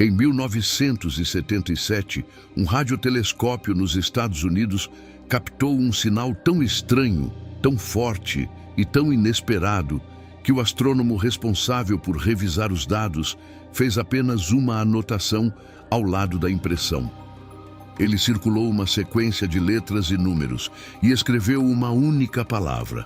Em 1977, um radiotelescópio nos Estados Unidos captou um sinal tão estranho, tão forte e tão inesperado que o astrônomo responsável por revisar os dados fez apenas uma anotação ao lado da impressão. Ele circulou uma sequência de letras e números e escreveu uma única palavra: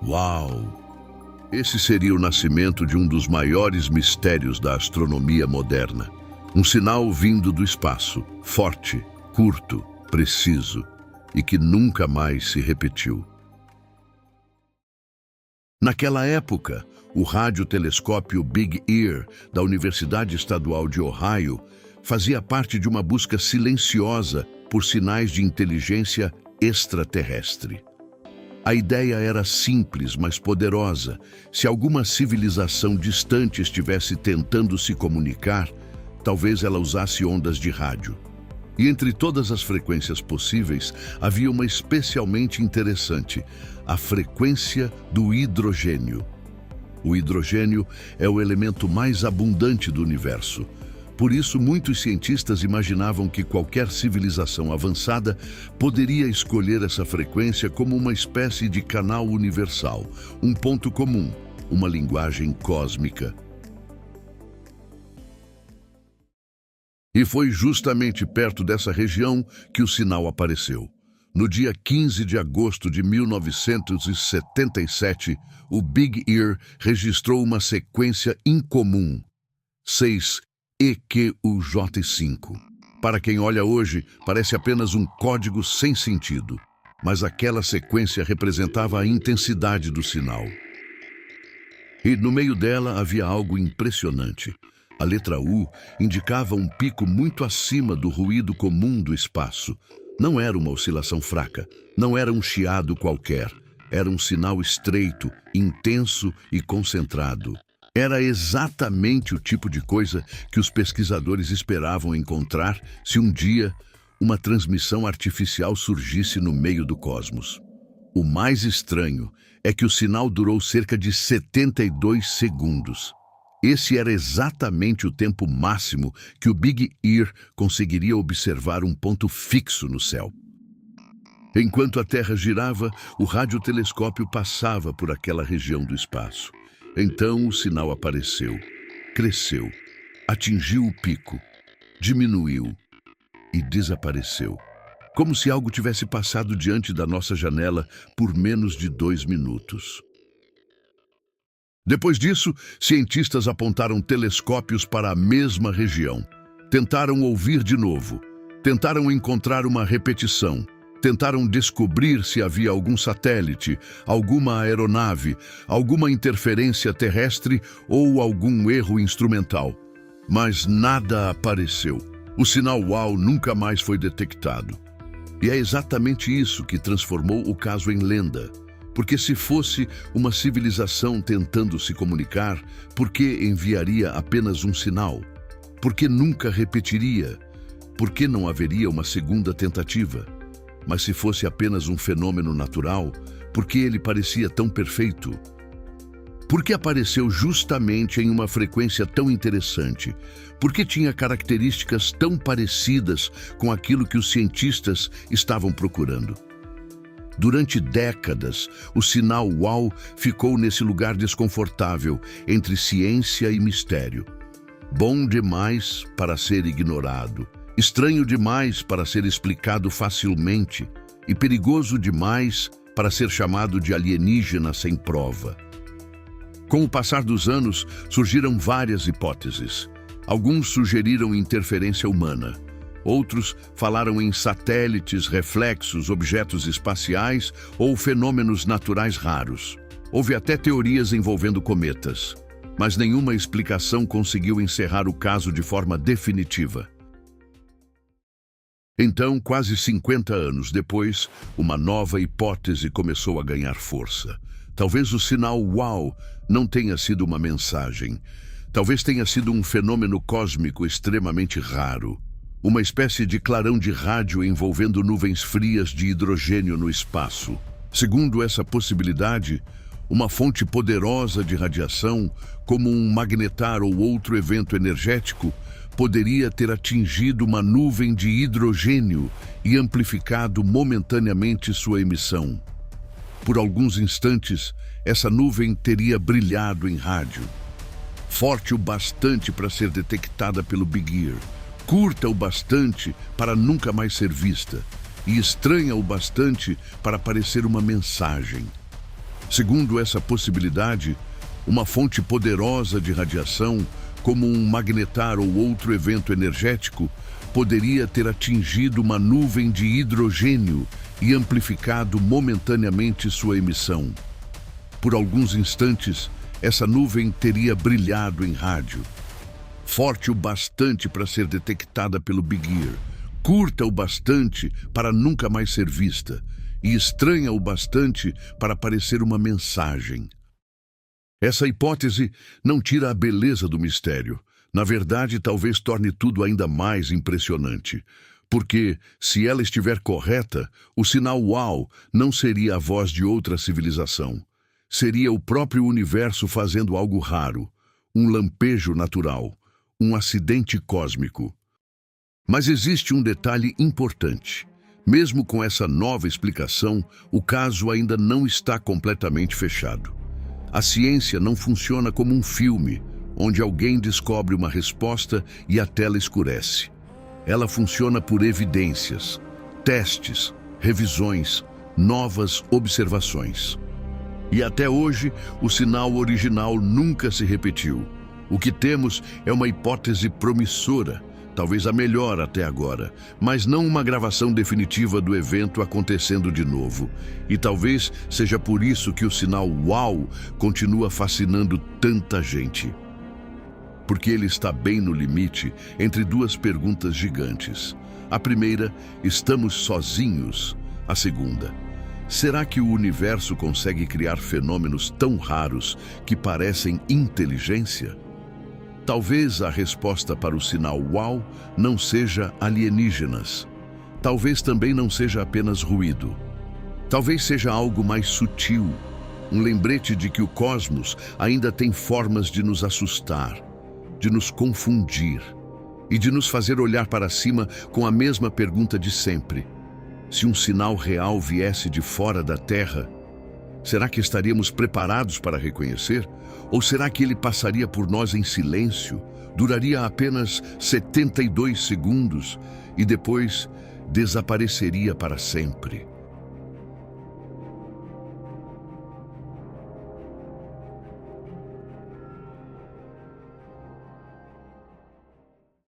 Uau! Esse seria o nascimento de um dos maiores mistérios da astronomia moderna. Um sinal vindo do espaço, forte, curto, preciso e que nunca mais se repetiu. Naquela época, o radiotelescópio Big Ear, da Universidade Estadual de Ohio, fazia parte de uma busca silenciosa por sinais de inteligência extraterrestre. A ideia era simples, mas poderosa. Se alguma civilização distante estivesse tentando se comunicar, talvez ela usasse ondas de rádio. E entre todas as frequências possíveis, havia uma especialmente interessante: a frequência do hidrogênio. O hidrogênio é o elemento mais abundante do universo. Por isso, muitos cientistas imaginavam que qualquer civilização avançada poderia escolher essa frequência como uma espécie de canal universal, um ponto comum, uma linguagem cósmica. E foi justamente perto dessa região que o sinal apareceu. No dia 15 de agosto de 1977, o Big Ear registrou uma sequência incomum, 6EQUJ5. Para quem olha hoje, parece apenas um código sem sentido, mas aquela sequência representava a intensidade do sinal. E no meio dela havia algo impressionante. A letra U indicava um pico muito acima do ruído comum do espaço. Não era uma oscilação fraca, não era um chiado qualquer. Era um sinal estreito, intenso e concentrado. Era exatamente o tipo de coisa que os pesquisadores esperavam encontrar se um dia uma transmissão artificial surgisse no meio do cosmos. O mais estranho é que o sinal durou cerca de 72 segundos. Esse era exatamente o tempo máximo que o Big Ear conseguiria observar um ponto fixo no céu. Enquanto a Terra girava, o radiotelescópio passava por aquela região do espaço. Então o sinal apareceu, cresceu, atingiu o pico, diminuiu e desapareceu. Como se algo tivesse passado diante da nossa janela por menos de 2 minutos. Depois disso, cientistas apontaram telescópios para a mesma região. Tentaram ouvir de novo. Tentaram encontrar uma repetição. Tentaram descobrir se havia algum satélite, alguma aeronave, alguma interferência terrestre ou algum erro instrumental. Mas nada apareceu. O sinal UAU nunca mais foi detectado. E é exatamente isso que transformou o caso em lenda. Porque se fosse uma civilização tentando se comunicar, por que enviaria apenas um sinal? Por que nunca repetiria? Por que não haveria uma segunda tentativa? Mas se fosse apenas um fenômeno natural, por que ele parecia tão perfeito? Por que apareceu justamente em uma frequência tão interessante? Por que tinha características tão parecidas com aquilo que os cientistas estavam procurando? Durante décadas, o sinal UAU ficou nesse lugar desconfortável entre ciência e mistério. Bom demais para ser ignorado, estranho demais para ser explicado facilmente e perigoso demais para ser chamado de alienígena sem prova. Com o passar dos anos, surgiram várias hipóteses. Alguns sugeriram interferência humana. Outros falaram em satélites, reflexos, objetos espaciais ou fenômenos naturais raros. Houve até teorias envolvendo cometas, mas nenhuma explicação conseguiu encerrar o caso de forma definitiva. Então, quase 50 anos depois, uma nova hipótese começou a ganhar força. Talvez o sinal UAU não tenha sido uma mensagem. Talvez tenha sido um fenômeno cósmico extremamente raro. Uma espécie de clarão de rádio envolvendo nuvens frias de hidrogênio no espaço. Segundo essa possibilidade, Uma fonte poderosa de radiação, como um magnetar ou outro evento energético, poderia ter atingido uma nuvem de hidrogênio e amplificado momentaneamente sua emissão. Por alguns instantes, essa nuvem teria brilhado em rádio. Forte o bastante para ser detectada pelo Big Ear, curta o bastante para nunca mais ser vista, e estranha o bastante para parecer uma mensagem. Segundo essa possibilidade, uma fonte poderosa de radiação, como um magnetar ou outro evento energético, poderia ter atingido uma nuvem de hidrogênio e amplificado momentaneamente sua emissão. Por alguns instantes, essa nuvem teria brilhado em rádio. Forte o bastante para ser detectada pelo Big Ear, curta o bastante para nunca mais ser vista, e estranha o bastante para parecer uma mensagem. Essa hipótese não tira a beleza do mistério. Na verdade, talvez torne tudo ainda mais impressionante. Porque, se ela estiver correta, o sinal uau não seria a voz de outra civilização. Seria o próprio universo fazendo algo raro, um lampejo natural, um acidente cósmico. Mas existe um detalhe importante. Mesmo com essa nova explicação, o caso ainda não está completamente fechado. A ciência não funciona como um filme, onde alguém descobre uma resposta e a tela escurece. Ela funciona por evidências, testes, revisões, novas observações. E até hoje, o sinal original nunca se repetiu. O que temos é uma hipótese promissora, talvez a melhor até agora, mas não uma gravação definitiva do evento acontecendo de novo. E talvez seja por isso que o sinal uau continua fascinando tanta gente. Porque ele está bem no limite entre duas perguntas gigantes. A primeira, estamos sozinhos? A segunda, será que o universo consegue criar fenômenos tão raros que parecem inteligência? Talvez a resposta para o sinal uau não seja alienígenas. Talvez também não seja apenas ruído. Talvez seja algo mais sutil, um lembrete de que o cosmos ainda tem formas de nos assustar, de nos confundir e de nos fazer olhar para cima com a mesma pergunta de sempre. Se um sinal real viesse de fora da Terra, será que estaríamos preparados para reconhecer? Ou será que ele passaria por nós em silêncio, duraria apenas 72 segundos e depois desapareceria para sempre?